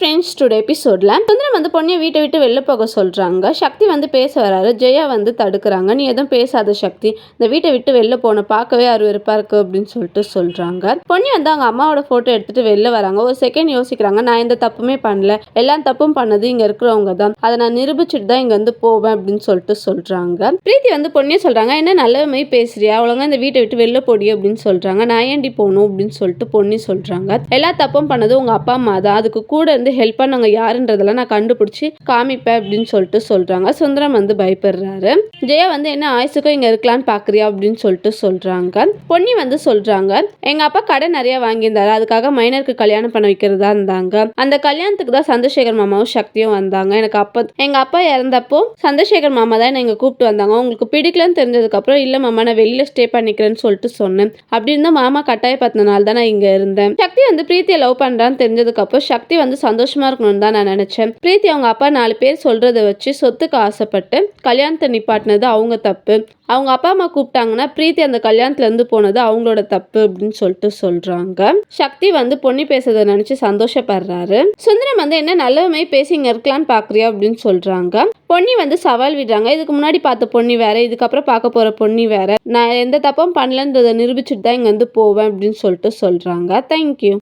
Friends, today எபிசோட்ல சுந்தரம் வந்து பொண்ணியை வீட்டை விட்டு வெளில போக சொல்றாங்க. சக்தி வந்து பேச வராரு. ஜெயா வந்து தடுக்கிறாங்க. நீ எதுவும் பேசாத சக்தி, இந்த வீட்டை விட்டு வெளில போன பார்க்கவே அருவருப்பா இருக்கு அப்படின்னு சொல்றாங்க. பொண்ணி வந்து அவங்க அம்மாவோட போட்டோ எடுத்துட்டு வெளில வராங்க. ஒரு செகண்ட் யோசிக்கிறாங்க. நான் எந்த தப்புமே பண்ணல, எல்லா தப்பும் பண்ணது இங்க இருக்கிறவங்க தான், அதை நான் நிரூபிச்சுட்டு தான் இங்க வந்து போவேன் அப்படின்னு சொல்றாங்க. பிரீத்தி வந்து பொண்ணியை சொல்றாங்க, என்ன நல்ல பேசுறியா, ஒழுங்கா இந்த வீட்டை விட்டு வெளில போடி அப்படின்னு சொல்றாங்க. நான் ஏண்டி போகணும் அப்படின்னு சொல்லிட்டு பொண்ணி சொல்றாங்க. எல்லா தப்பும் பண்ணது உங்க அப்பா அம்மா தான், அதுக்கு கூட இருந்து ஹெல்ப் பண்ணவங்க யாருன்றதெல்லாம் நான் கண்டுபிடிச்சி காமிப்பேன் அப்படின்னு சொல்றாங்க. சுந்தரம் வந்து பயப்படுறாரு. ஜெயா வந்து என்ன ஆயுசுக்கும் இங்க இருக்கலான்னு பாக்குறியா அப்படின்னு சொல்றாங்க. பொன்னி வந்து சொல்றாங்க, எங்க அப்பா கடை நிறைய வாங்கியிருந்தாரு, அதுக்காக மைனருக்கு கல்யாணம் பண்ண வைக்கிறதா இருந்தாங்க. அந்த கல்யாணத்துக்கு தான் சந்திரசேகர் மாமாவும் சக்தியும் வந்தாங்க. எங்க அப்பா இறந்தப்போ சந்திரசேகர் மாமா தான் எங்க கூப்பிட்டு வந்தாங்க. உங்களுக்கு பிடிக்கலன்னு தெரிஞ்சதுக்கு அப்புறம் இல்ல மாமா நான் வெளியில ஸ்டே பண்ணிக்கிறேன்னு சொல்லிட்டு சொன்னேன். அப்படி இருந்தா மாமா கட்டாயப்படுத்தினால தான் நான் இங்க இருந்தேன். சக்தி வந்து பிரீத்தியை லவ் பண்றான்னு தெரிஞ்சதுக்கு அப்புறம் சக்தி வந்து சந்தோஷமா இருக்கணும்னு தான் நான் நினைச்சேன். பிரீத்தி அவங்க அப்பா 4 பேர் சொல்றதை வச்சு சொத்துக்கு ஆசைப்பட்டு கல்யாணத்தை நிப்பாட்டினது அவங்க தப்பு. அவங்க அப்பா அம்மா கூப்பிட்டாங்கன்னா பிரீத்தி அந்த கல்யாணத்துல இருந்து போனது அவங்களோட தப்பு அப்படின்னு சொல்றாங்க. சக்தி வந்து பொண்ணி பேசுறதை நினைச்சு சந்தோஷப்படுறாரு. சுந்தரம் வந்து என்ன நல்லவமே பேசி இங்க இருக்கலான்னு பாக்குறியா அப்படின்னு சொல்றாங்க. பொன்னி வந்து சவால் விடுறாங்க, இதுக்கு முன்னாடி பார்த்த பொண்ணி வேற, இதுக்கப்புறம் பார்க்க போற பொண்ணி வேற, நான் எந்த தப்பும் பண்ணலன்றதை நிரூபிச்சுட்டு தான் இங்க வந்து போவேன் அப்படின்னு சொல்றாங்க. தேங்க்யூ.